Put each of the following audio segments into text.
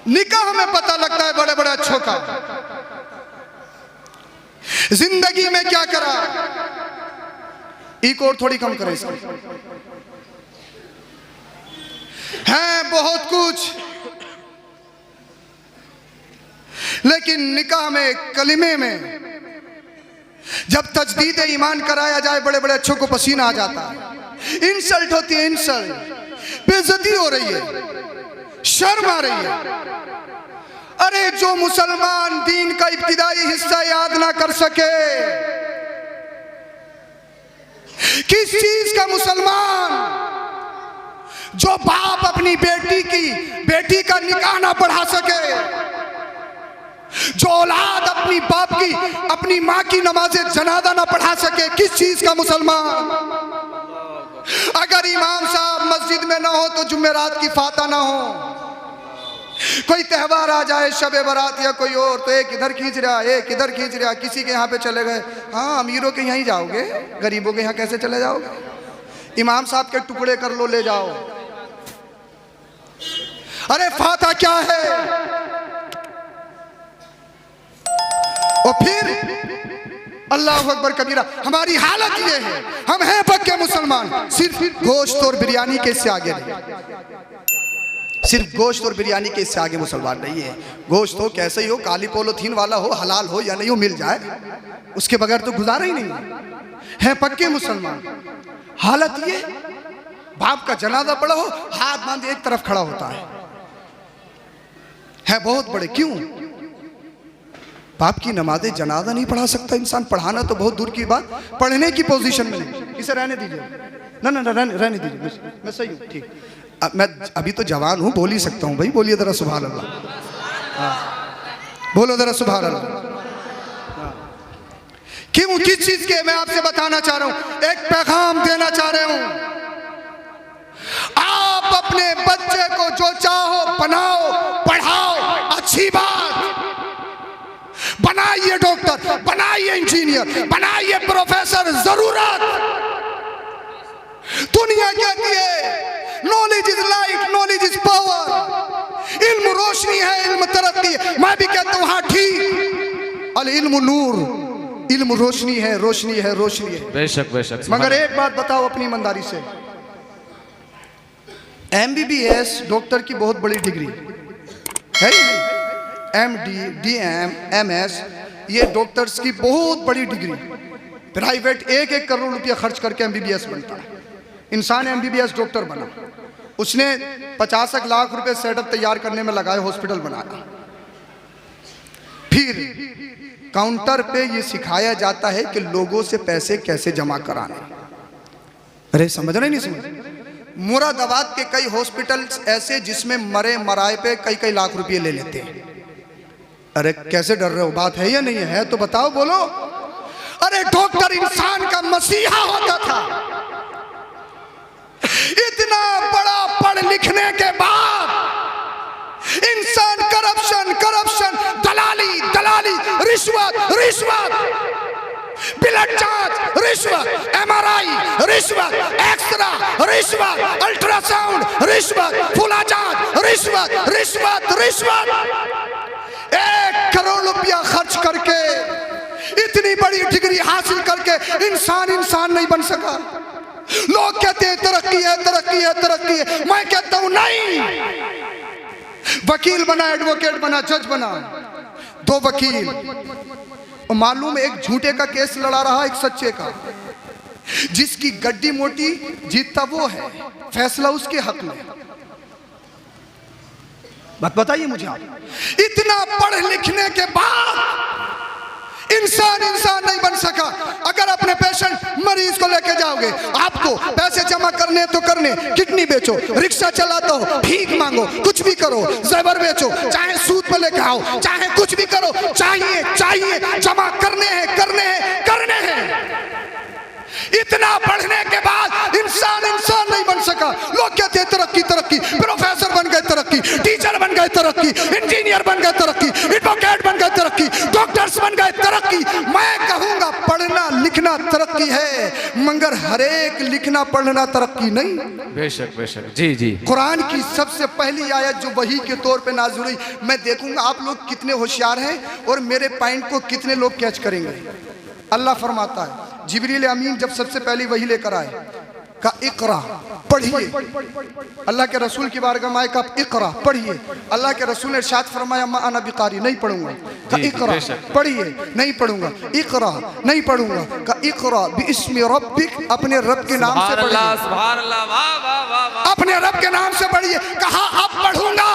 निकाह में पता लगता है बड़े बड़े अच्छों का। जिंदगी में क्या करा, एक और थोड़ी कम करे इसकी, है बहुत कुछ, लेकिन निकाह में कलिमे में जब तजदीद ईमान कराया जाए बड़े बड़े अच्छों को पसीना आ जाता है। इंसल्ट होती है, इंसल्ट, बेइज्जती हो रही है, शर्म आ रही है। अरे जो मुसलमान दीन का इब्तिदाई हिस्सा याद ना कर सके, किस चीज का मुसलमान, जो बाप अपनी बेटी का निकाह ना पढ़ा सके, जो औलाद अपनी बाप की अपनी माँ की नमाज़े जनाजा ना पढ़ा सके, किस चीज का मुसलमान। अगर इमाम साहब मस्जिद में ना हो तो जुमेरात की फाता ना हो, कोई त्यौहार आ जाए, शबे बारात या कोई और, तो एक इधर खींच रहा, एक इधर खींच रहा, किसी के यहाँ पे चले गए, हाँ अमीरों के यहीं जाओगे, गरीबों के यहाँ कैसे चले जाओगे, इमाम साहब के टुकड़े कर लो ले जाओ। अरे फाता क्या है। और फिर अल्लाह अकबर कबीरा। हमारी हालत ये है, हम हैं पक्के मुसलमान, सिर्फ गोश्त और बिरयानी के इससे आगे नहीं, सिर्फ गोश्त और बिरयानी के इससे आगे मुसलमान नहीं है। गोश्त हो कैसे ही हो, काली पोलोथीन वाला हो, हलाल हो या नहीं हो, मिल जाए, उसके बगैर तो गुजारा ही नहीं है पक्के मुसलमान। हालत ये, बाप का जनाजा पड़ा हो, हाथ बांधे एक तरफ खड़ा होता है बहुत बड़े। क्यों? बाप की नमाज़े जनाजा नहीं पढ़ा सकता इंसान, पढ़ाना तो बहुत दूर की बात, पढ़ने की पोजीशन में नहीं। इसे रहने दीजिए, ना रहने दीजिए, मैं सही हूँ, ठीक। मैं अभी तो जवान हूँ, बोल ही सकता हूँ भाई, बोलिए जरा सुभान अल्लाह, बोलो जरा सुभान अल्लाह। क्यों, किस चीज के मैं आपसे बताना चाह रहा हूँ, एक पैगाम देना चाह रहा हूँ। आप अपने बच्चे को जो चाहो बनाओ, पढ़ाओ, अच्छी बात, बनाइए डॉक्टर, बनाइए इंजीनियर, बनाइए प्रोफेसर, जरूरत। दुनिया कहती है knowledge is light, knowledge is power, इल्म रोशनी है, इल्म तरक्की है। मैं भी कहता हूं हाँ ठीक, अल इल्म नूर, इल्म रोशनी है, रोशनी है, रोशनी है, बेशक बेशक। मगर एक बात बताओ अपनी ईमानदारी से, MBBS डॉक्टर की बहुत बड़ी डिग्री है, MD, DM, MS, ये डॉक्टर्स की बहुत बड़ी डिग्री। प्राइवेट 1-1 करोड़ रुपया खर्च करके MBBS बनता है। इंसान MBBS डॉक्टर बना, उसने 50 लाख रुपए सेटअप तैयार करने में लगाए, हॉस्पिटल बनाया। फिर काउंटर पे ये सिखाया जाता है कि लोगों से पैसे कैसे जमा कराने। अरे समझ रहे नहीं समझ? मुरादाबाद के कई हॉस्पिटल्स ऐसे जिसमें मरे मराए पे कई लाख रुपए ले लेते हैं। अरे कैसे डर रहे हो, बात है या नहीं है तो बताओ, बोलो। अरे डॉक्टर इंसान का मसीहा होता था, इतना बड़ा पढ़ लिखने के बाद इंसान करप्शन, दलाली, रिश्वत, ब्लड जांच रिश्वत, MRI रिश्वत, एक्सरा रिश्वत, अल्ट्रासाउंड रिश्वत, फूला जांच रिश्वत। 1 करोड़ रुपया खर्च करके इतनी बड़ी डिग्री हासिल करके इंसान नहीं बन सका। लोग कहते हैं तरक्की है, मैं कहता हूं नहीं। वकील बना, एडवोकेट बना, जज बना, 2 वकील, और मालूम एक झूठे का केस लड़ा रहा, एक सच्चे का, जिसकी गड्डी मोटी जीतता वो है, फैसला उसके हक में। बात बताइए मुझे आप, इतना पढ़ लिखने के बाद इंसान नहीं बन सका। अगर अपने पेशेंट मरीज को लेके जाओगे, आपको पैसे जमा करने तो करने, किडनी बेचो, रिक्शा चलाते हो, भीख मांगो, कुछ भी करो, जेवर बेचो, चाहे सूद पे लेके आओ, चाहे कुछ भी करो, चाहिए जमा करने हैं। इतना पढ़ने के बाद इंसान नहीं बन सका। लोग कहते हैं तरक्की, प्रोफेसर बन गए तरक्की, टीचर बन गए तरक्की, इंजीनियर बन गए तरक्की, एडवोकेट बन गए तरक्की, डॉक्टर्स बन गए तरक्की। मैं कहूंगा पढ़ना लिखना तरक्की है, मगर हर एक लिखना पढ़ना तरक्की नहीं। बेशक बेशक, जी जी। कुरान की सबसे पहली आयत जो वही के तौर पे नाज़िल हुई, मैं देखूंगा आप लोग कितने होशियार हैं और मेरे पॉइंट को कितने लोग कैच करेंगे। अल्लाह फरमाता है, जिब्रील अमीन जब सबसे पहली वही लेकर आए, का इकरा पढ़िए। अल्लाह के रसूल की बारगाह में आए, का इकरा पढ़िए। अल्लाह के रसूल ने इरशाद फरमाया, मा अना बिकारी, नहीं पढ़ूंगा। का इकरा पढ़िए, नहीं पढ़ूंगा। इकरा नहीं पढ़ूंगा। का इकरा बिस्मि रब्बिक, अपने रब के नाम से पढ़िए। सुभान अल्लाह, वाह वाह वाह वाह। अपने रब के नाम से पढ़िए। कहा अब पढ़ूंगा।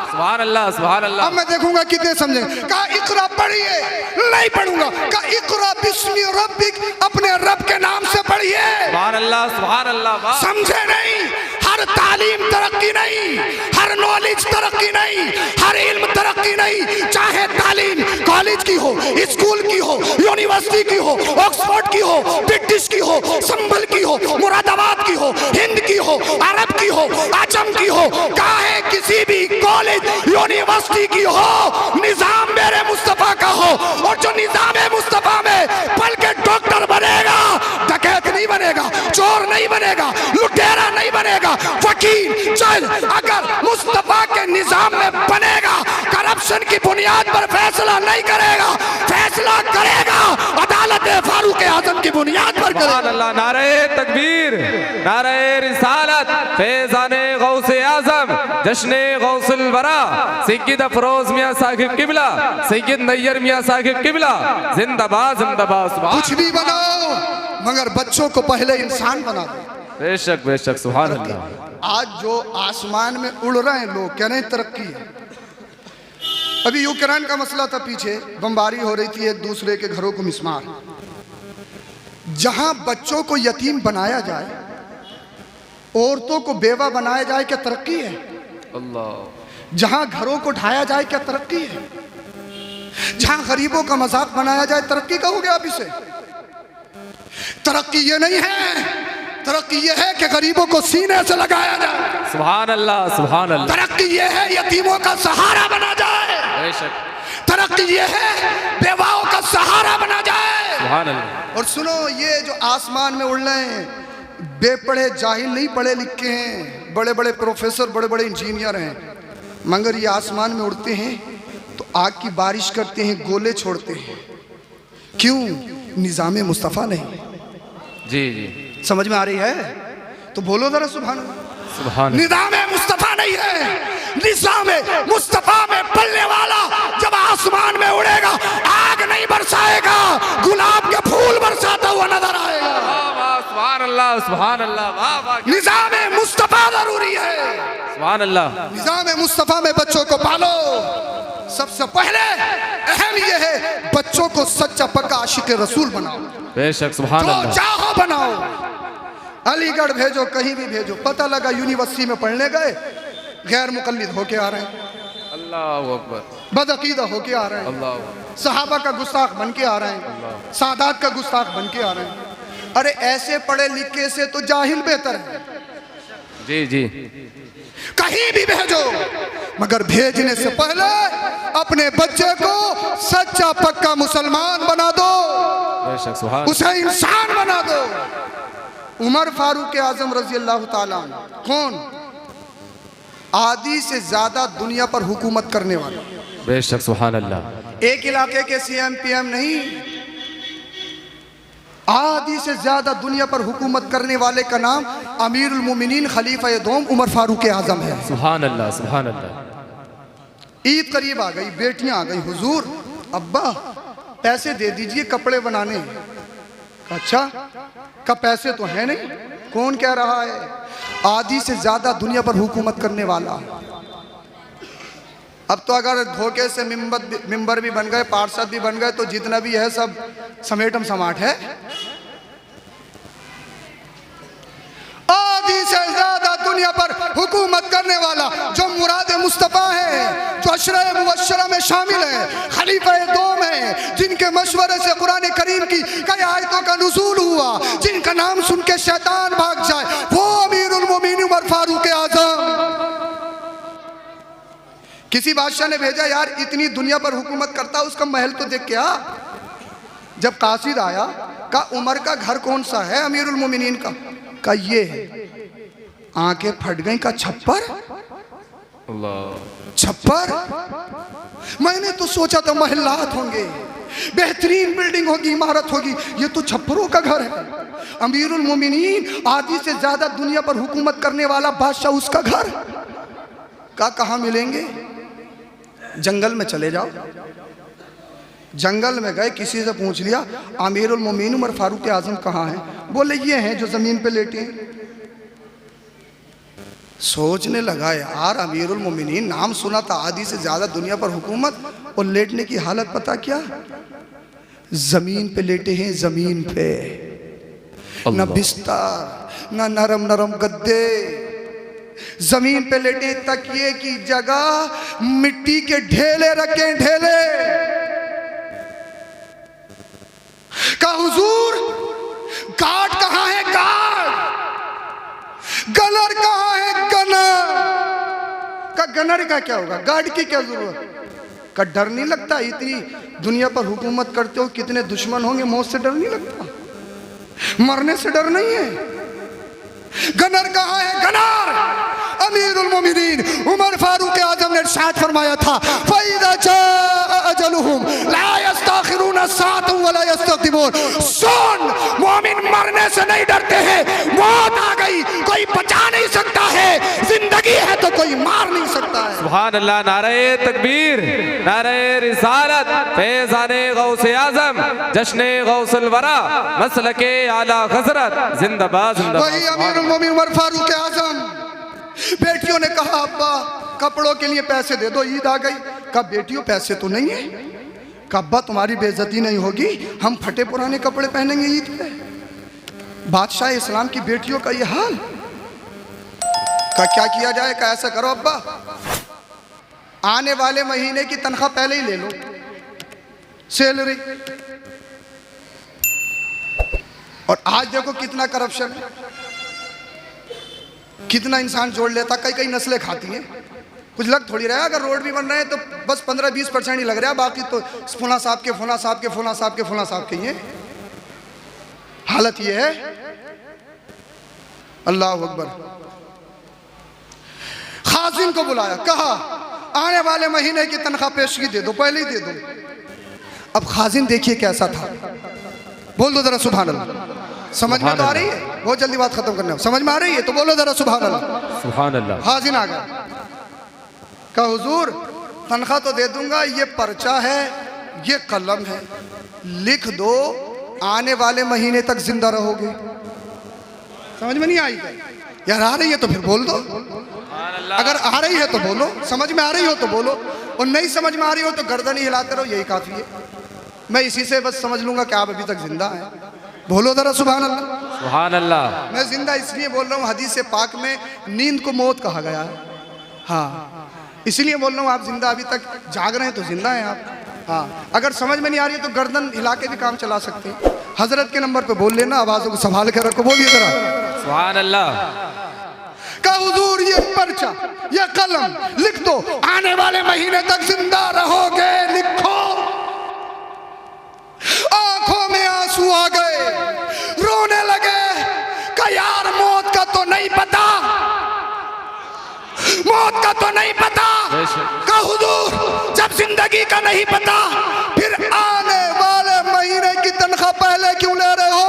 सुभान अल्लाह सुभान अल्लाह। अब मैं देखूंगा कितने समझेंगे। कहा इकरा पढ़िए, नहीं पढ़ूंगा। का इकरा बिस्मि रब्बिक, अपने रब के नाम से पढ़िए। सुभान अल्लाह सुभान अल्लाह, वाह। समझे नहीं? हर तालीम तरक्की नहीं, हर नॉलेज तरक्की नहीं, हर इल्म तरक्की नहीं। चाहे तालीम कॉलेज की हो, स्कूल की हो, यूनिवर्सिटी की हो, ऑक्सफोर्ड की हो, ब्रिटिश की हो, संभल की हो, मुरादाबाद की हो, हिंद की हो, अरब की हो, आजम की हो, चाहे किसी भी कॉलेज यूनिवर्सिटी की हो, निजाम मेरे मुस्तफा का हो। और जो निजाम मुस्तफा में पढ़ के डॉक्टर बनेगा, डकैत नहीं बनेगा, चोर नहीं बनेगा, लुटेरा नहीं बनेगा, वकील जज अगर मुस्तफा के निजाम में बनेगा, करप्शन की बुनियाद पर फैसला नहीं करेगा, फैसला करेगा अदालत फारूक आजम की बुनियाद पर करेगा। अल्लाह, नारे तकबीर, नारे रिसालत, फैज़ाने गौसे आजम, जश्ने गौसुल वरा, सैयद अफरोज मियां साहिब किबला, सैयद नैयर मियां साहिब किबला, जिंदाबाद जिंदाबाद। कुछ भी बनाओ, मगर बच्चों को पहले इंसान बना दो। बेशक बेशक, सुभान अल्लाह। आज जो आसमान में उड़ रहे हैं लोग, कह रहे हैं तरक्की है। अभी यूक्रेन का मसला था, पीछे बमबारी हो रही थी, एक दूसरे के घरों को मिसमार। जहां बच्चों को यतीम बनाया जाए, औरतों को बेवा बनाया जाए, क्या तरक्की है? अल्लाह। जहां घरों को ढाया जाए, क्या तरक्की है? जहां गरीबों का मजाक बनाया जाए, तरक्की कहोगे आप इसे? तरक्की ये नहीं है, तरक्की ये है कि गरीबों को सीने से लगाया जाए। सुभान अल्लाह सुभान अल्लाह। तरक्की ये है यतीमों का सहारा बना जाए। बेशक। तरक्की ये है बेवाओं का सहारा बना जाए। सुभान अल्लाह। और सुनो, ये जो आसमान में उड़ रहे हैं, बेपढ़े जाहिल नहीं, पढ़े लिखे हैं, बड़े बड़े प्रोफेसर, बड़े बड़े इंजीनियर हैं, मगर ये आसमान में उड़ते हैं तो आग की बारिश करते हैं, गोले छोड़ते हैं। क्यों? निजाम मुस्तफ़ा नहीं। जी जी, समझ में आ रही है? तो बोलो जरा सुभान सुभान। निजाम मुस्तफ़ा नहीं है। निजाम मुस्तफ़ा में पलने वाला जब आसमान में उड़ेगा, आग नहीं बरसाएगा, गुलाब के फूल बरसाता हुआ नजर आएगा। सुभान अल्लाह सुभान अल्लाह, वाह वाह। निजाम मुस्तफ़ा जरूरी है। सुभान अल्लाह। निजाम मुस्तफ़ा में बच्चों को पालो। सबसे पहले अहम यह है, बच्चों को सच्चा पक्का आशिक रसूल बनाओ। बेशक, सुभान जो अल्लाह। चाहो बनाओ। अलीगढ़ भेजो, कहीं भी भेजो, पता लगा यूनिवर्सिटी में पढ़ने गए, गैर मुकल्लिद होके आ रहे हैं, अल्लाह अकबर, बदअकीदा होके आ रहे हैं, अल्लाह, सहाबा का गुस्ताख बन के आ रहे हैं, सादात का गुस्ताख बन के आ रहे हैं। अरे ऐसे पढ़े लिखे से तो जाहिल बेहतर है। जी जी, कहीं भी भेजो, मगर भेजने से पहले अपने बच्चे को सच्चा पक्का मुसलमान बना दो, बेशक, सुभान। उसे इंसान बना दो। उमर फारूक आजम रजी अल्लाह ताला अन्हु कौन? आधी से ज्यादा दुनिया पर हुकूमत करने वाले। बेशक, सुभान अल्लाह। एक इलाके के सीएम पीएम नहीं, आधी से ज्यादा दुनिया पर हुकूमत करने वाले का नाम अमीरुल मोमिनीन खलीफा दोम उमर फारूक आजम है। सुभान अल्लाह सुभान अल्लाह। ईद करीब आ गई, बेटियां आ गई, हुजूर अब्बा पैसे दे दीजिए कपड़े बनाने। अच्छा, का पैसे तो है नहीं। कौन कह रहा है? आधी से ज्यादा दुनिया पर हुकूमत करने वाला। अब तो अगर धोखे से मिंबर भी बन गए, पार्षद भी बन गए, तो जितना भी है सब समेटम समाट है। आधी से ज्यादा दुनिया पर हुकूमत करने वाला जो मुराद मुस्तफ़ा है, जो अशरा मुबश्शरा में शामिल है, खलीफा दोम है, जिनके मशवरे से कुरान करीम की कई आयतों का नुज़ूल हुआ, जिनका नाम सुन के शैतान भाग जाए, वो अमीरुल मोमिनीन उमर फारूक आजम। किसी बादशाह ने भेजा, यार इतनी दुनिया पर हुकूमत करता, उसका महल तो देख के आ। जब कासिद आया, का उमर का घर कौन सा है अमीरुल मोमिनीन का ये है। आंखें फट गई का छप्पर, छप्पर। मैंने तो सोचा था महल्लात होंगे, बेहतरीन बिल्डिंग होगी, इमारत होगी, ये तो छप्परों का घर है। अमीरुल मोमिनीन आदि से ज्यादा दुनिया पर हुकूमत करने वाला बादशाह, उसका घर का कहाँ मिलेंगे? जंगल में चले जाओ। जंगल में गए, किसी से पूछ लिया अमीरुल मोमिनीन उमर फारूक आजम कहाँ हैं? बोले ये हैं जो जमीन पे लेटे हैं। सोचने लगा यार अमीरुल मोमिनीन नाम सुना था, आदि से ज्यादा दुनिया पर हुकूमत, और लेटने की हालत पता क्या? जमीन पे लेटे हैं, जमीन पे, न बिस्तर न नरम नरम गद्दे, जमीन पे लेटे, तकिए की जगह मिट्टी के ढेले रखे, ढेले। का हुजूर गार्ड कहाँ है? गार्ड। गनर कहाँ है? गनर का गनर का क्या होगा? गार्ड की क्या जरूरत? का डर नहीं लगता? इतनी दुनिया पर हुकूमत करते हो, कितने दुश्मन होंगे, मौत से डर नहीं लगता? मरने से डर नहीं है? गनर कहाँ है? गनर अमीरुल मोमिनीन उमर फारूक आजम ने इरशाद फरमाया था, फ़इज़ा जाअ अजलुहुम ला यस्तखिरून साअतन वला यस्तक़दिमून। सुन, मोमिन मरने से नहीं डरते हैं। मौत आ गई कोई बचा नहीं सकता है, जिंदगी है तो कोई मार नहीं सकता है। सुभान अल्लाह, नारे तकबीर, नारे रिसालत, फैज़ाने गौसे आजम, जश्ने गौसुल वरा, मसलके आला हज़रत, जिंदाबाद जिंदाबाद। वही अमीरुल मोमिनीन उमर फारूक आजम। बेटियों ने कहा अब्बा कपड़ों के लिए पैसे दे दो, ईद आ गई। कहा बेटियों पैसे तो नहीं है। कहा अब्बा तुम्हारी बेइज्जती नहीं होगी, हम फटे पुराने कपड़े पहनेंगे ईद पे। बादशाह इस्लाम की बेटियों का ये हाल। का क्या किया जाए? का ऐसा करो अब्बा, आने वाले महीने की तनख्वाह पहले ही ले लो, सैलरी। और आज देखो कितना करप्शन है, कितना इंसान जोड़ लेता। कई कई नस्लें खाती हैं, कुछ लग थोड़ी रहा है। अगर रोड भी बन रहे हैं तो बस 15-20% ही लग रहा है, बाकी तो फुला साहब के, फुला साहब के, फुला साहब के, फुला साहब के। ये हालत ये है। अल्लाह अकबर। खाजिन को बुलाया, कहा आने वाले महीने की तनख्वाह पेशगी दे दो, पहले ही दे दो। अब खाजिन देखिए कैसा था, बोल दो जरा सुभान अल्लाह। समझ में तो आ रही है? बहुत जल्दी बात खत्म करना, समझ में आ रही है तो बोलो जरा सुभान अल्लाह। सुभान अल्लाह। खाजिन आ गया, कहा हुजूर तनख्वाह तो दे दूंगा, ये पर्चा है, ये कलम है, लिख दो आने वाले महीने तक जिंदा रहोगे। समझ में नहीं आई? यार आ रही है तो फिर बोल दो, अगर आ रही है तो बोलो, समझ में आ रही हो तो बोलो, और नहीं समझ में आ रही हो तो गर्दन ही हिलाते रहो, यही काफी है। मैं इसी से बस समझ लूंगा कि आप अभी तक जिंदा हैं। बोलो जरा सुभान अल्लाह। सुभान अल्लाह। मैं जिंदा इसलिए बोल रहा हूँ, हदीस पाक में नींद को मौत कहा गया है। हाँ, इसलिए बोल रहा हूँ, आप जिंदा अभी तक जाग रहे हैं तो जिंदा हैं आप। हाँ, अगर समझ में नहीं आ रही है तो गर्दन हिला के भी काम चला सकते हैं। हजरत के नंबर पे बोल लेना, आवाज़ों को संभाल के रखो, बोलिए जरा सुभान अल्लाह। का हुजूर ये पर्चा, ये कलम लिख दो, आने वाले महीने तक जिंदा रहोगे, लिखो। आंखों में आंसू आ गए, रोने लगे। का यार मौत का तो नहीं पता, मौत का तो नहीं पता। का हुजूर जब जिंदगी का नहीं पता, फिर आने वाले महीने की तनख्वाह पहले क्यों ले रहे हो?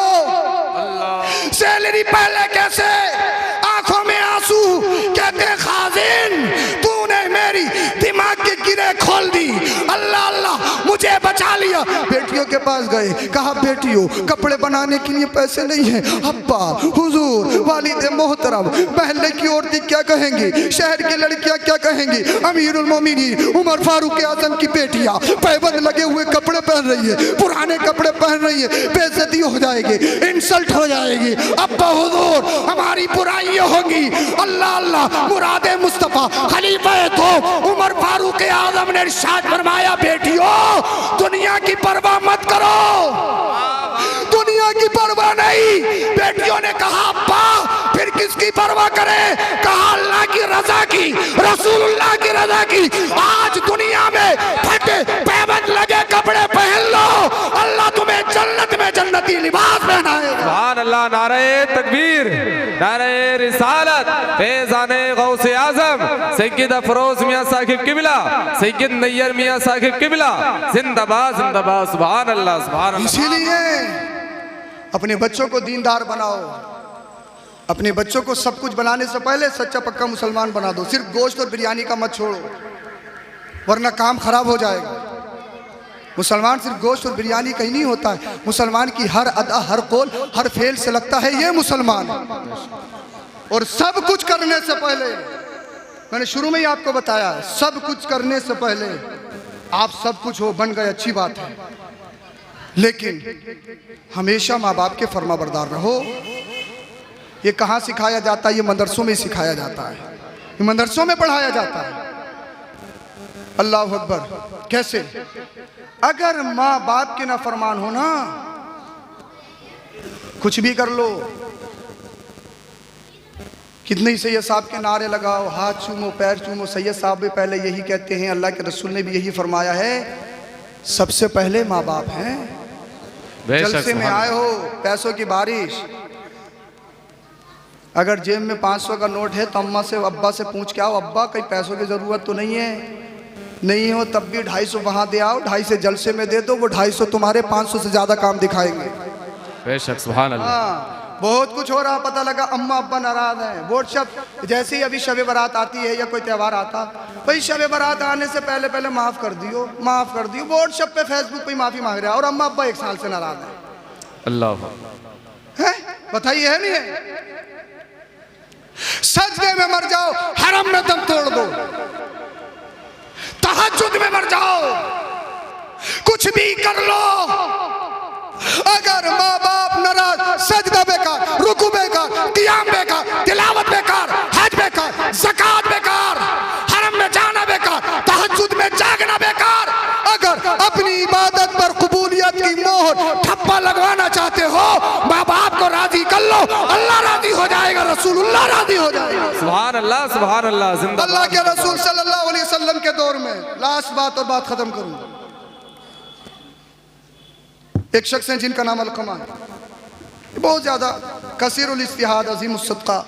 सैलरी पहले कैसे? आंखों में आंसू। कहते हैं खाजिन तूने मेरी दिमाग की गिरे खोल दी, अल्लाह अल्लाह मुझे बचा लिया। बेटियों के पास गए, कहा बेटियों कपड़े बनाने के लिए पैसे नहीं है। अब्बा हुजूर वालिद मोहतरम, महल्ले की औरतें क्या कहेंगी, शहर की लड़कियां क्या कहेंगी, अमीरुल मोमिनीन उमर फारूक आजम की बेटियां पैबंद लगे हुए कपड़े पहन रही है, पुराने कपड़े पहन रही है, बेइज्जती हो जाएगी, इंसल्ट हो जाएगी। अब्बा हुजूर हमारी बुराइयां होंगी। अल्लाह अल्लाह मुरादे मुस्तफा खलीफा तो उमर फारूक आजम ने इरशाद फरमाया, बेटियों दुनिया की परवाह मत करो, दुनिया की परवाह नहीं। बेटियों ने कहा अब्बा फिर किसकी परवाह करें? कहा अल्लाह की रजा की, रसूलुल्लाह की रजा की। आज दुनिया में फटे पैबंद लगे कपड़े पहन लो, अल्लाह तुम्हें जन्नत में जन्नती लिबास पहनाएगा। सुभान अल्लाह, नारे तकबीर, नारे रिसालत, फैज़ाने गौसे आज़म सैयद अफरोज मियां साहिब किबला, सैयद नैयर मियां साहिब किबला, जिंदाबाद जिंदाबाद। सुभान अल्लाह सुभान अल्लाह। इसीलिए अपने बच्चों को दीनदार बनाओ, अपने बच्चों को सब कुछ बनाने से पहले सच्चा पक्का मुसलमान बना दो। सिर्फ गोश्त और बिरयानी का मत छोड़ो, वरना काम खराब हो जाएगा। मुसलमान सिर्फ गोश्त और बिरयानी कहीं नहीं होता है, मुसलमान की हर अदा, हर कौल, हर फेल से लगता है ये मुसलमान। और सब कुछ करने से पहले, मैंने शुरू में ही आपको बताया, सब कुछ करने से पहले आप सब कुछ हो बन गए, अच्छी बात है, लेकिन हमेशा माँ बाप के फर्माबरदार रहो। ये कहाँ सिखाया जाता है? ये मदरसों में सिखाया जाता है, ये मदरसों में पढ़ाया जाता है। अल्लाह अकबर। कैसे? अगर माँ बाप के नाफरमान हो ना, कुछ भी कर लो, कितने ही सैयद साहब के नारे लगाओ, हाथ चूमो, पैर चूमो। सैयद साहब भी पहले यही कहते हैं, अल्लाह के रसूल ने भी यही फरमाया है, सबसे पहले माँ बाप हैं। जलसे में आए हो, पैसों की बारिश, अगर जेब में 500 का नोट है तो अम्मा से अब्बा से पूछ के आओ, अब्बा कहीं पैसों की ज़रूरत तो नहीं है? नहीं हो तब भी 250 वहाँ दे आओ, 250 जलसे में दे दो, वो 250 तुम्हारे 500 से ज़्यादा काम दिखाएंगे। बेशक सुभान अल्लाह। हाँ, बहुत कुछ हो रहा, पता लगा अम्मा अब्बा नाराज़ हैं। वोट शब जैसे ही अभी शब बारात आती है या कोई त्यौहार आता, भाई शब बारात आने से पहले पहले माफ़ कर दियो, माफ़ कर दियो। वोट शब पे फेसबुक पे माफ़ी मांग रहा है और अम्मा अब्बा 1 साल से नाराज़ है। अल्लाह है, बताइए है नहीं है? सजदे में मर जाओ, हरम में दम तोड़ दो, तहज्जुद में मर जाओ, कुछ भी कर लो, अगर माँ बाप नाराज, सजदा बेकार, रुकू बेकार, क़ियाम बेकार, तिलावत बेकार, हज बेकार, ज़कात बेकार, हरम में जाना बेकार, तहज्जुद में जागना बेकार। अगर अपनी इबादत पर कबूलियत की मोहर ठप्पा लगवाना चाहते हो, माँ बाप को राजी कर लो, अल्लाह राजी हो जाएगा, रसूलुल्लाह राजी हो जाएगा। सुभान अल्लाह सुभान अल्लाह। जिंदाबाद। अल्लाह के रसूल सल्लल्लाहु अलैहि वसल्लम के दौर में, लास्ट बात और बात खत्म करूं, एक शख्स हैं जिनका नाम अलकमा है, बहुत ज्यादा कसीरुल इस्तिहाद, अजीमुस सदका,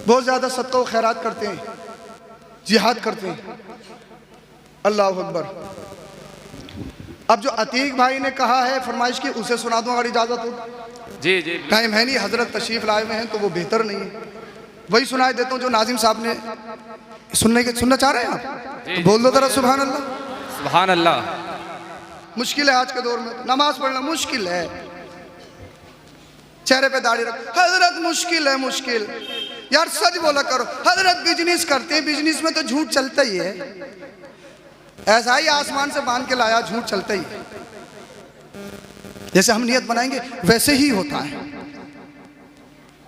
बहुत ज्यादा सदका व खैरात करते हैं, जिहाद करते हैं। अल्लाह अकबर। अब जो अतीक भाई ने कहा है, फरमाइश की, उसे सुना दूं अगर इजाजत हो? जी जी। टाइम है नहीं, हजरत तशरीफ लाए हुए हैं तो वो बेहतर नहीं है, वही सुनाई देता हूँ जो नाजिम साहब ने सुनना चाह रहे हैं आप, तो बोल दो जरा सुभान अल्लाह। सुभान अल्लाह। मुश्किल है आज के दौर में, नमाज पढ़ना मुश्किल है, चेहरे पे दाढ़ी रख, हजरत मुश्किल है, मुश्किल यार, सच बोला करो। हजरत बिजनेस करते हैं, बिजनेस में तो झूठ चलता ही है, ऐसा ही आसमान से बांध के लाया, झूठ चलता ही है, जैसे हम नियत बनाएंगे वैसे ही होता है।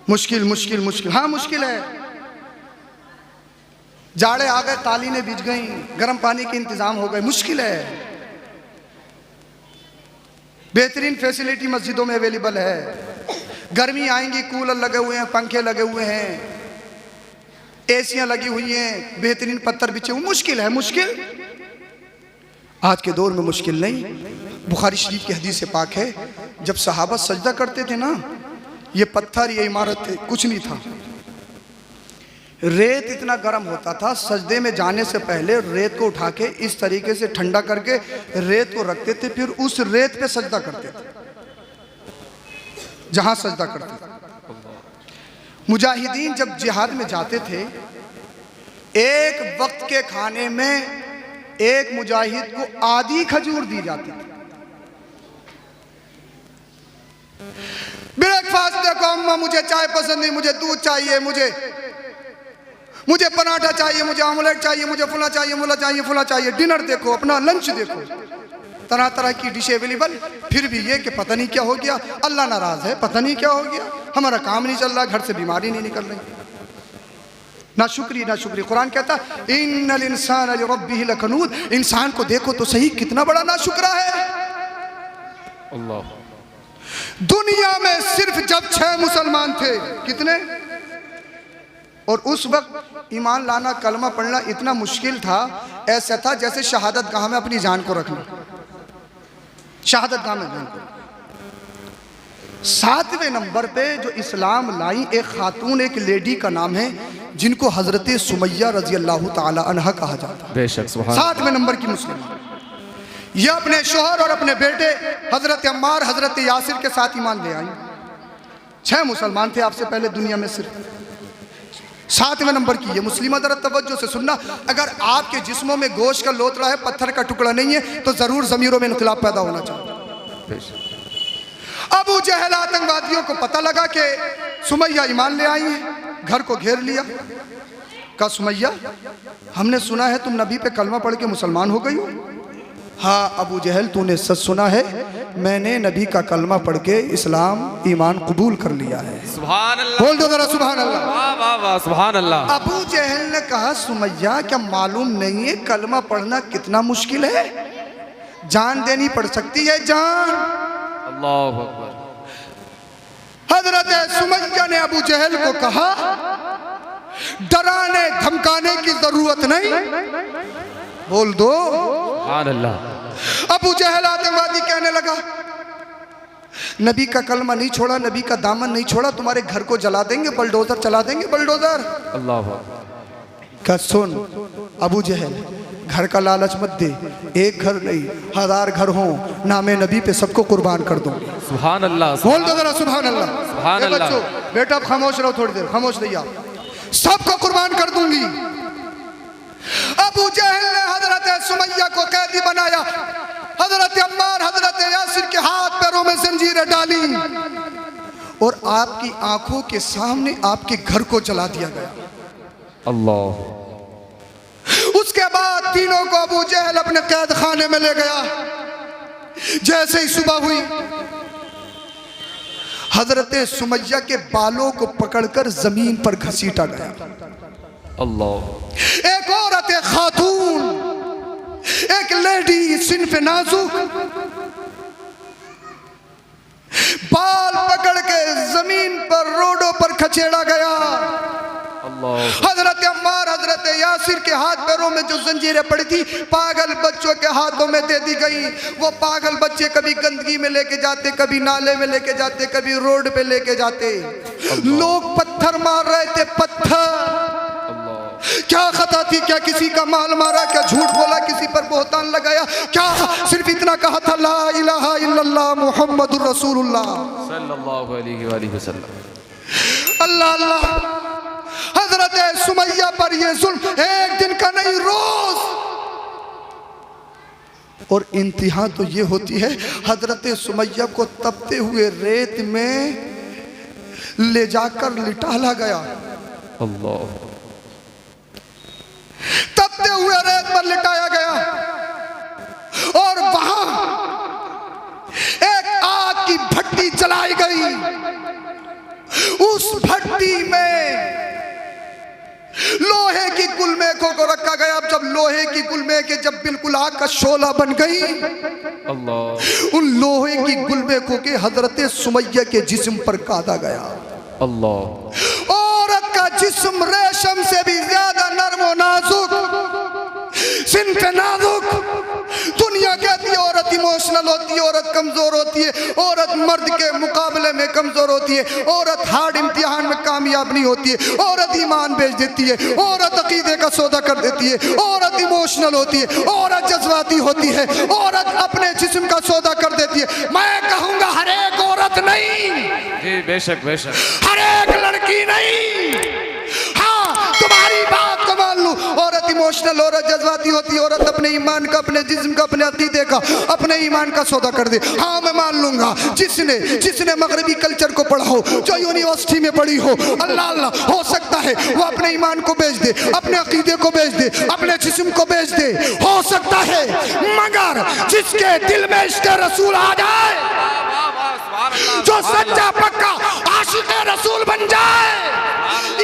मुश्किल मुश्किल मुश्किल, हाँ मुश्किल है। जाड़े आ गए, कालीनें बिछ गई, गर्म पानी के इंतजाम हो गए, मुश्किल है। बेहतरीन फैसिलिटी मस्जिदों में अवेलेबल है, गर्मी आएंगी, कूलर लगे हुए हैं, पंखे लगे हुए हैं, एसियां लगी हुई हैं, बेहतरीन पत्थर बिछे हुए, मुश्किल है, मुश्किल। आज के दौर में मुश्किल नहीं। बुखारी शरीफ की हदीस पाक है, जब सहाबा सजदा करते थे ना, ये पत्थर, ये इमारत थे, कुछ नहीं था, रेत इतना गर्म होता था, सजदे में जाने से पहले रेत को उठा के इस तरीके से ठंडा करके रेत को रखते थे, फिर उस रेत पे सजदा करते थे जहां सजदा करते थे। मुजाहिदीन जब जिहाद में जाते थे, एक वक्त के खाने में एक मुजाहिद को आधी खजूर दी जाती थी। ब्रेकफास्ट देखो, अम्मा मुझे चाय पसंद नहीं, मुझे दूध चाहिए, मुझे पराठा चाहिए, मुझे ऑमलेट चाहिए, मुझे फुला चाहिए, मुला चाहिए, फुला चाहिए। डिनर देखो, अपना लंच देखो, तरह तरह की डिश अवेलेबल। फिर भी ये कि पता नहीं क्या हो गया, अल्लाह नाराज है, पता नहीं क्या हो गया, हमारा काम नहीं चल रहा, घर से बीमारी नहीं निकल रही, ना शुक्री ना शुक्री। कुरान कहता इन्नल इंसान लिरब्बिही लकनूद, इंसान को देखो तो सही कितना बड़ा नाशुक्रा है। अल्लाह। दुनिया में सिर्फ जब 6 मुसलमान थे, कितने? और उस वक्त ईमान लाना, कलमा पढ़ना इतना मुश्किल था, ऐसा था जैसे शहादत गाह में अपनी जान को रखना, शहादत गाह में जान को। 7वें नंबर पे जो इस्लाम लाई एक खातून, एक लेडी का नाम है जिनको हजरत सुमैया रजी अल्लाह ताला अन्हा कहा जाता है। बेशक सुभान। 7वें नंबर की मुस्लिम, यह अपने शोहर और अपने बेटे हजरत अम्मार, हजरत यासिर के साथ ईमान ले आई। 6 मुसलमान थे आपसे पहले दुनिया में सिर्फ। 7वें नंबर की ये मुस्लिम, जरा तवज्जो से सुनना, अगर आपके जिस्मों में गोश्त का लोतड़ा है, पत्थर का टुकड़ा नहीं है, तो जरूर जमीरों में इनकलाब पैदा होना चाहिए। अबू जहल आतंकवादियों को पता लगा कि सुमैया ईमान ले आई है, घर को घेर लिया। कहा सुमैया, हमने सुना है तुम नबी पे कलमा पढ़ के मुसलमान हो गई हो। हाँ अबू जहल, तूने सच सुना है, मैंने नबी का कलमा पढ़ के इस्लाम ईमान कबूल कर लिया है। सुभान अल्लाह, बोल दो जरा सुभान अल्लाह। वाह वाह वाह, सुभान अल्लाह। अबू जहल ने कहा सुमैया, क्या मालूम नहीं है कलमा पढ़ना कितना मुश्किल है, जान देनी पड़ सकती है, जान। अल्लाहु अकबर। हजरत सुमैया ने अबू जहल को कहा, डराने धमकाने की जरूरत नहीं, बोल दो। सुभान अल्लाह। अबू जहल आतंकवादी कहने लगा, नबी का कलमा नहीं छोड़ा, नबी का दामन नहीं छोड़ा, तुम्हारे घर को जला देंगे, बलडोजर चला देंगे, बलडोजर। अल्लाह। का सुन अबू जहल, घर का लालच मत दे, एक घर नहीं 1000 घर हो, नामे नबी पे सबको कुर्बान कर दूंगी। सुभान अल्लाह। बोल दो जरा सुभान अल्लाह। सुभान अल्लाह। बच्चों, बेटा आप खामोश रहो थोड़ी देर, खामोश रहिए आप, सबको कुर्बान कर दूंगी। अबू जहल ने हजरत सुमैया को कैदी बनाया, हजरत अम्मार, हजरत यासिर के हाथ पैरों में जंजीरें डाली और आपकी आंखों के सामने आपके घर को जला दिया गया। अल्लाह। उसके बाद तीनों को अबू जहल अपने कैद खाने में ले गया। जैसे ही सुबह हुई, हजरत सुमैया के बालों को पकड़कर जमीन पर घसीटा गया। अल्लाह। एक औरत, एक खातून, एक लेडी सिन्फ नाजुक, बाल पकड़ के जमीन पर रोडों पर खचेड़ा गया। हजरत अम्मार, हजरत यासिर के हाथ पैरों में जो जंजीरें पड़ी थी, पागल बच्चों के हाथों में दे दी गई। वो पागल बच्चे कभी गंदगी में लेके जाते, कभी नाले में लेके जाते, कभी रोड पे लेके जाते। लोग पत्थर मार रहे थे, पत्थर। क्या खता थी, क्या किसी का माल मारा, क्या झूठ बोला, किसी पर बोहतान लगाया, क्या सिर्फ इतना कहा था ला इलाहा इल्लल्लाह मुहम्मदुर रसूलुल्लाह सल्लल्लाहु अलैहि वसल्लम। अल्लाह अल्लाह। हजरत सुमैया पर यह जुल्म एक दिन का नहीं, रोज। और इंतहा तो ये होती है, हजरत सुमैया को तपते हुए रेत में ले जाकर लिटाला गया। अल्लाह। तपते हुए रेत पर लिटाया गया और वहां एक आग की भट्टी जलाई गई। उस भट्टी में लोहे की गुलमेखों को रखा गया। अब जब लोहे की गुलमेखें जब बिल्कुल आग का शोला बन गई, अल्लाह। उन लोहे की गुलमेखों के हजरत सुमैया के जिस्म पर कादा गया। अल्लाह। औरत का जिस्म रेशम से भी ज्यादा नर्म और नाजुक, सिन्फ नाजुक। दुनिया कहती है औरत इमोशनल होती है, औरत कमजोर होती है, औरत मर्द के मुकाबले में कमजोर होती है, औरत हार्ड इम्तिहान में कामयाब नहीं होती है, औरत ईमान बेच देती है, औरत अकीदे का सौदा कर देती है, औरत इमोशनल होती है, औरत जज्बाती होती है, औरत अपने जिस्म का सौदा कर देती है। मैं कहूंगा हर एक औरत नहीं, जी बेशक बेशक, हर एक लड़की नहीं। हाँ, तुम्हारी बात को मान लूं, औरत इमोशनल, औरत जज्बाती होती है, औरत अपने ईमान का, अपने जिस्म का, अपने अकीदे का, अपने ईमान का सौदा कर दे। हाँ मैं मान लूंगा, जिसने मगरबी कल्चर को पढ़ा हो, जो यूनिवर्सिटी में पढ़ी हो, अल्लाह अल्लाह, हो सकता है वो अपने ईमान को बेच दे, अपने अकीदे को बेच दे, अपने जिस्म को बेच दे, हो सकता है। मगर जिसके दिल में इश्क रसूल आ जाए, जो सच्चा पक्का आशिक रसूल बन जाए,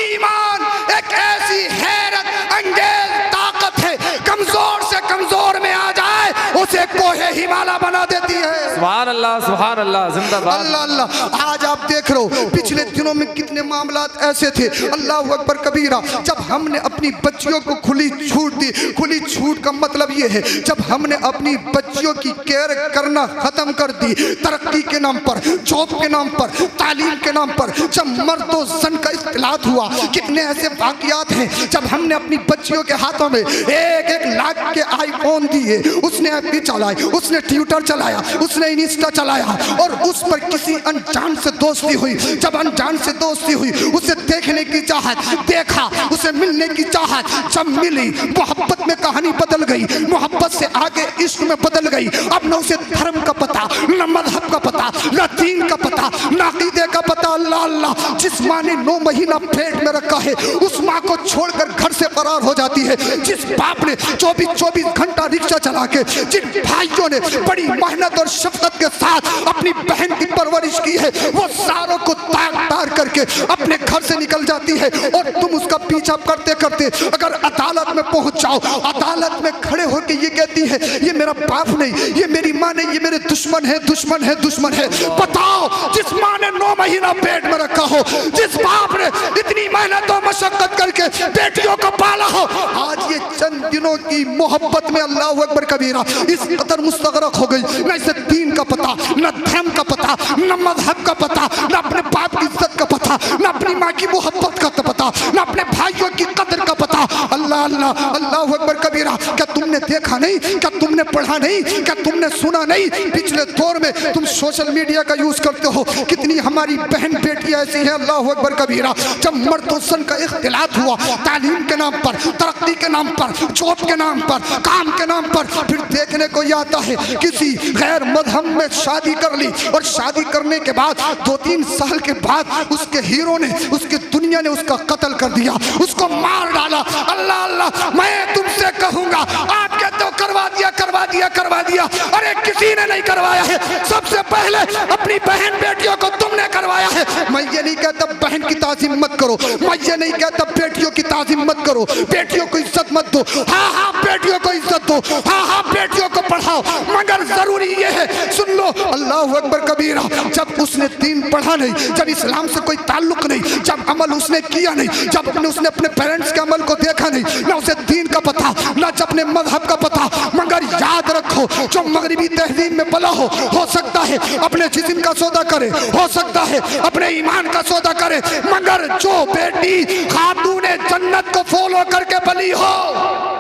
ईमान एक ऐसी हैरत अंगेज ताकत है, कमजोर से कमजोर में आ जाए, उसे कोई लोहे हिमालय बना देती है। सुभान अल्लाह जिंदाबाद। अल्लाह अल्लाह। आज आप देख रहे हो पिछले दिनों में कितने मामलात ऐसे थे, अल्लाह अकबर कबीरा, जब हमने अपनी बच्चियों को खुली छूट दी। खुली छूट का मतलब ये है जब हमने अपनी बच्चियों की केयर करना खत्म कर दी, तरक्की के नाम पर, जॉब के नाम पर, तालीम के नाम पर, जब मर्द और जन का इख्तिलात हुआ। कितने ऐसे वाकयात हैं जब हमने अपनी बच्चियों के हाथों में 1-1 लाख के आईफोन दिए, उसने एफबी चलाए, उसने ट्विटर चलाया, उसने इंस्टा चलाया, और उस पर किसी अनजान से दोस्ती हुई। जब अनजान से दोस्ती हुई, उसे देखने की चाहत, देखा, उसे मिलने की चाहत, जब मिली मोहब्बत में कहानी बदल गई, मोहब्बत से आगे इश्क में बदल गई। अब न उसे धर्म का पता, न मजहब का पता, न दीन का पता, न अकीदे का पता। अल्लाह अल्लाह। जिस माँ ने 9 महीना पेट में रखा है, उस माँ को छोड़कर घर से फरार हो जाती है। जिस बाप ने 24 घंटा रिक्शा चला के, जिन भाइयों ने बड़ी मेहनत और शफकत के साथ अपनी बहन की परवरिश की है, वो सारों को तार करके अपने घर से निकल जाती है। और तुम उसका पीछा करते करते अगर अदालत में पहुंच जाओ, अदालत में खड़े होकर ये कहती है ये मेरा बाप नहीं, ये मेरी माँ नहीं, ये मेरे दुश्मन है, दुश्मन है, दुश्मन है। बताओ, जिस माँ ने 9 महीना पेट में रखा हो, जिस बाप ने इतनी मेहनत और मशक्कत करके बेटियों को पाला हो, आज ये चंद दिनों की मोहब्बत में अल्लाह अकबर कबीरा इस कदर मुस्तगरक हो गई। न इसे दीन का पता, न धर्म का पता, न मजहब का पता, न अपने बाप की इज्जत का पता, न अपनी माँ की मोहब्बत का पता, न अपने भाइयों की कदर का पता। अल्लाह अल्लाह। अल्लाह अकबर कबीरा। क्या तुमने देखा नहीं? क्या तुमने पढ़ा नहीं? क्या तुमने सुना नहीं? पिछले दौर में तुम सोशल मीडिया का यूज करते हो, कितनी हमारी बहन बेटियां ऐसी हैं अल्लाह अकबर कबीरा, जब मर्द और जन का इख्तिलात हुआ, तालीम के नाम पर, तरक्की के नाम पर, जॉब के नाम पर, काम के नाम पर, फिर देखने को यह आता है किसी गैर मजहब में शादी कर ली, और शादी करने के बाद 2-3 साल के बाद उसके हीरो ने, उसकी दुनिया ने उसका कत्ल कर दिया, उसको मार डाला। अल्लाह अल्लाह। मैं तुमसे कहूंगा, आप कहते हो करवा दिया, करवा दिया, करवा दिया। अरे किसी ने नहीं करवाया है, सबसे पहले अपनी बहन बेटियों को तुमने करवाया है। मैं ये नहीं कहता बहन की ताज़ीम मत करो, मैं ये नहीं कहता बेटियों की ताज़ीम मत करो, बेटियों को इज्जत मत दो। हाँ हाँ, बेटियों को इज्जत दो, हाँ हाँ, बेटियों को पढ़ाओ, मगर जरूरी ये है, सुन लो अल्लाह अकबर कबीरा, जब उसने दीन पढ़ा नहीं, जब इस्लाम से कोई ताल्लुक नहीं, जब अमल उसने किया नहीं, जब उसने अपने पेरेंट्स के अमल को देखा नहीं, ना उसे दीन का पता, ना अपने मजहब का पता। मगर याद रखो, जो मगरिबी तहजीब में पला हो सकता है अपने जिस्म का सौदा करे, हो सकता है अपने ईमान का सौदा करे, मगर जो बेटी खातूने जन्नत को फॉलो करके पली हो,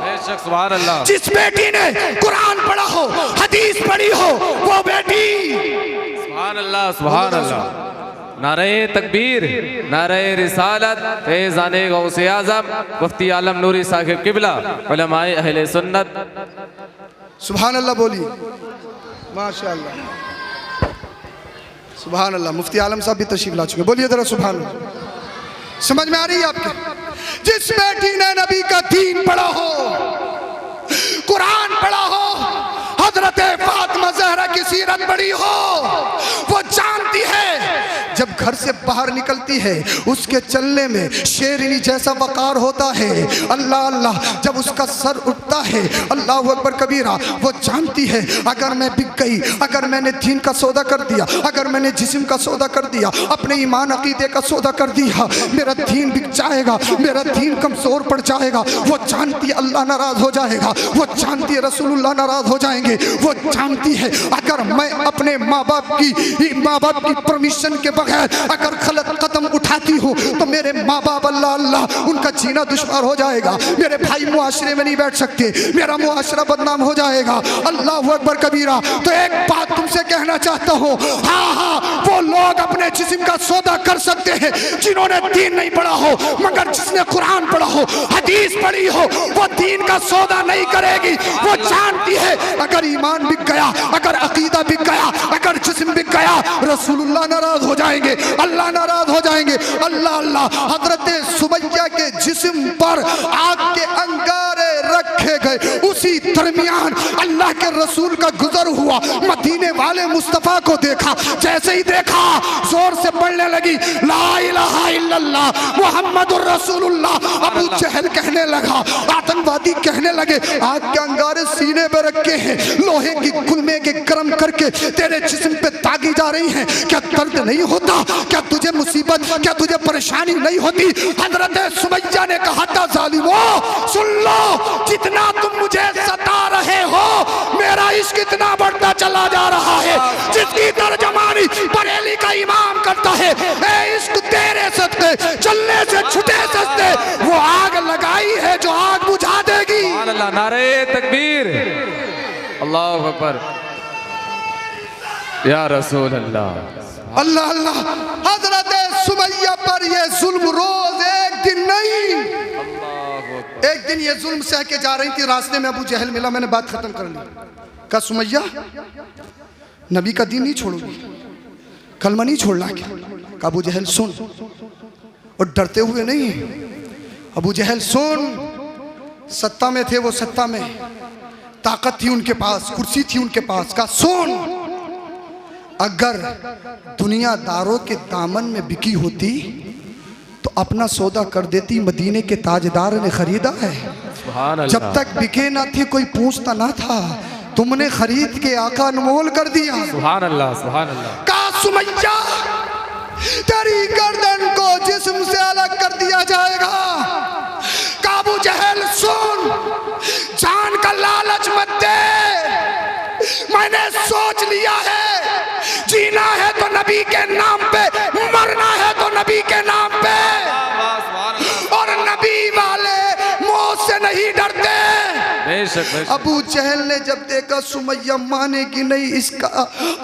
बेशक सुभान अल्लाह, जिस बेटी ने कुरान पढ़ा हो, हदीस पढ़ी हो, वो बेटी सुभान अल्लाह, सुभान अल्लाह। नारे तकबीर, नारे रिसालत, फैज़ाने गौसे आज़म मुफ्ती आलम नूरी साहिब किबला, उलमाए अहले सुन्नत। सुभान अल्लाह बोलिए, माशाअल्लाह, सुभान अल्लाह। मुफ्ती आलम साहब भी तशरीफ ला चुके, बोलिए जरा सुभान अल्लाह। समझ में आ रही है आपके? जिस बेटी ने नबी का दीन पढ़ा हो, कुरान पढ़ा हो, हजरत फातिमा ज़हरा की सीरत पढ़ी हो, वो जानती है जब घर से बाहर निकलती है उसके चलने में शेरनी जैसा वकार होता है। अल्लाह अल्लाह। जब उसका सर उठता है, अल्लाह अकबर कबीरा, वो जानती है अगर मैं बिक गई, अगर मैंने दीन का सौदा कर दिया, अगर मैंने जिस्म का सौदा कर दिया, अपने ईमान अकीदे का सौदा कर दिया, मेरा दीन बिक जाएगा, मेरा दीन कमजोर पड़ जाएगा। वो जानती है अल्लाह नाराज हो जाएगा, वो जानती है रसूलुल्लाह नाराज हो जाएंगे, वो जानती है अगर मैं अपने माँ बाप की परमिशन के बगैर अगर गलत कदम उठाती हूँ तो मेरे माँ बाप अल्लाह अल्लाह उनका जीना दुश्वार हो जाएगा, मेरे भाई मुआशरे में नहीं बैठ सकते, मेरा मुआशरा बदनाम हो जाएगा। अल्लाह अकबर कबीरा। तो एक बात तुमसे कहना चाहता हूँ, हाँ हाँ, वो लोग अपने जिस्म का सौदा कर सकते हैं जिन्होंने दीन नहीं पढ़ा हो, मगर जिसने कुरान पढ़ा हो, हदीस पढ़ी हो, वो दीन का सौदा नहीं करेगी। वो जानती है अगर ईमान बिक गया, अगर अकीदा बिक गया, अगर जिस्म बिक गया, रसूलुल्लाह नाराज हो जाएंगे, अल्लाह नाराज हो जाएंगे। अल्लाह अल्लाह। हजरत सुमैया के जिस्म पर आग के अंगारे रखे गए, उसी दरमियान अल्लाह के रसूल का गुजर हुआ, मदीने वाले मुस्तफ़ा को देखा। जैसे ही देखा जोर से पढ़ने लगी ला इलाहा इल्लल्लाह मुहम्मदुर रसूलुल्लाह। अबू जहल कहने लगा, आतंकवादी कहने लगे, आग के अंगारे सीने पे रखे हैं, लोहे की गुलमे के गर्म करके तेरे जिस्म पे तागी जा रही हैं, क्या दर्द नहीं होता? क्या तुझे मुसीबत, क्या तुझे परेशानी नहीं होती? हजरत सुमैया ने कहा था, जालिमो सुन लो, जितना तुम मुझे सता रहे हो मेरा इश्क इतना बढ़ता चला जा रहा है। जिसकी तर्जमानी बरेली का इमाम करता है, ए इश्क तेरे सस्ते चलने से छुटे सस्ते, वो आग लगाई है जो आग बुझा देगी। अल्लाह, नारे तकबीर, अल्लाह अकबर, या रसूल अल्लाह। अल्लाह अल्लाह। हजरत सुमैया पर ये जुल्म रोज एक दिन नहीं, एक दिन ये जुल्म सह के जा रही थी, रास्ते में अबू जहल मिला, मैंने बात खत्म कर ली। कहा सुमैया नबी का दीन नहीं छोड़ोगी, कलमा नहीं छोड़ना क्या? कहा अबू जहल सुन, और डरते हुए नहीं, अबू जहल सुन, सत्ता में थे वो, सत्ता में ताकत थी उनके पास, कुर्सी थी उनके पास। कहा सुन, अगर दुनियादारों के दामन में बिकी होती तो अपना सौदा कर देती, मदीने के ताजदार ने खरीदा है। जब तक बिके ना थे कोई पूछता ना था, तुमने खरीद के आका अनमोल कर दिया। सुभान अल्लाह, सुभान अल्लाह। कहा सुमैया तेरी गर्दन को जिस्म से अलग कर दिया जाएगा। काबू जहल सुन, जान का लालच मत दे, मैंने सोच लिया है, जीना है तो नबी के नाम पे, मरना है तो नबी के नाम पे, और नबी वाले मौत से नहीं डरते। अबू जहल ने जब देखा सुमैया मानेगी नहीं, इसका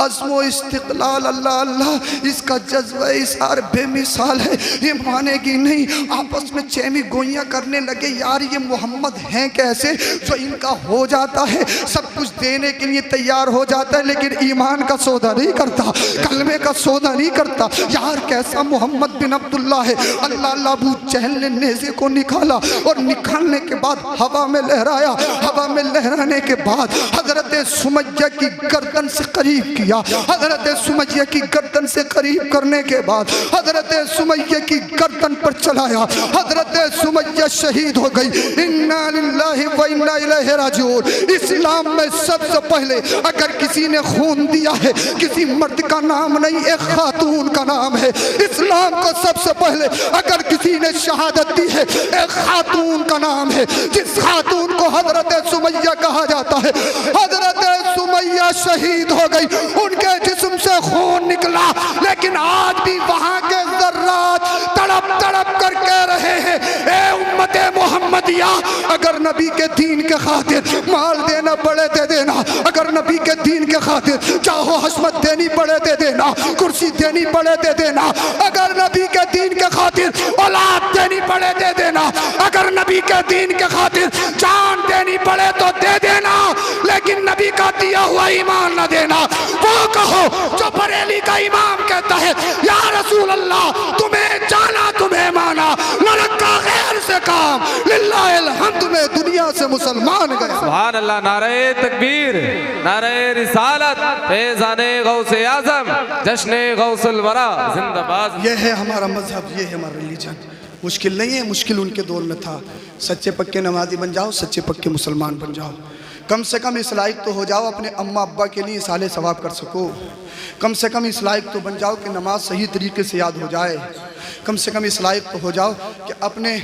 अज़्मो इस्तिक़लाल, अल्लाह अल्लाह, इसका जज्बा इसार बेमिसाल है, ये मानेगी नहीं, आपस में चेमी गोइयां करने लगे, यार ये मोहम्मद हैं कैसे जो इनका हो जाता है, सब कुछ देने के लिए तैयार हो जाता है, लेकिन ईमान का सौदा नहीं करता, कलमे का सौदा नहीं करता, यार कैसा मोहम्मद बिन अब्दुल्ला है। अल्लाह अल्लाह। अबू जहल ने नेज़े को निकाला और निकालने के बाद हवा में लहराया, हवा में लहराने के बाद हजरत सुमैया की गर्दन से करीब किया, हजरत सुमैया की गर्दन से करीब करने के बाद हजरत सुमैया की गर्दन पर चलाया, हजरत सुमैया शहीद हो गई। इन्ना लिल्लाहि व इन्ना इलैहि राजिऊन। इस्लाम में सबसे पहले अगर किसी ने खून दिया है, किसी मर्द का नाम नहीं, एक खातून का नाम है। इस्लाम को सबसे पहले अगर किसी ने शहादत दी है, एक खातून का नाम है, जिस खातून को हजरत सुमैया कहा जाता है। हजरत सुमैया शहीद हो गई, उनके जिस्म से खून निकला, लेकिन आज भी वहां के जर्रात तड़प तड़प कर कह रहे हैं, ए उम्मते मोहम्मदिया, अगर नबी के दीन के खातिर माल देना पड़े दे देना, अगर नबी के दीन के खातिर चाहो हस्मत देनी पड़े दे देना, कुर्सी देनी पड़े दे देना, अगर नबी के दीन के खातिर औलाद देनी पड़े दे देना, अगर नबी के दीन के खातिर जान देनी पड़े तो दे देना, लेकिन नबी का दिया हुआ ईमान न देना। वो कहो जो बरेली का इमाम कहता है, या रसूल अल्लाह तुम्हें जाना तुम्हें माना, न रखा गैर से काम, लिल्लाहिल हम्द में दुनिया से मुसलमान गए। सुभान अल्लाह, नारे तकबीर, नारे रिसालत, फैज़ाने गौसे आज़म, जश्ने गौसुल वरा जिंदाबाद। ये है हमारा मजहब, ये है हमारा रिलीजन। मुश्किल नहीं है, मुश्किल उनके दौर में था। सच्चे पक्के नमाजी बन जाओ, सच्चे पक्के मुसलमान बन जाओ, कम से कम इस लायक तो हो जाओ अपने अम्मा अब्बा के लिए साले सवाब कर सको, कम से कम इस लायक तो बन जाओ कि नमाज सही तरीके से याद हो जाए, कम से कम इस लायक तो हो जाओ कि अपने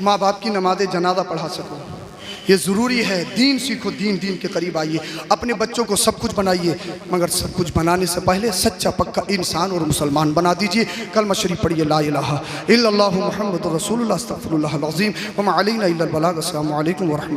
माँ बाप की नमाज जनाजा पढ़ा सको। ये ज़रूरी है, दीन सीखो, दीन के करीब आइए, अपने बच्चों को सब कुछ बनाइए, मगर सब कुछ बनाने से पहले सच्चा पक्का इंसान और मुसलमान बना दीजिए। कलमा शरीफ पढ़िए, ला इलाहा इल्लल्लाहु मुहम्मदुर रसूलुल्लाह अस्तगफिरुल्लाहल अज़ीम व मा अलैना इल्लल बलाग। अस्सलामु अलैकुम व रहमतुल्लाह।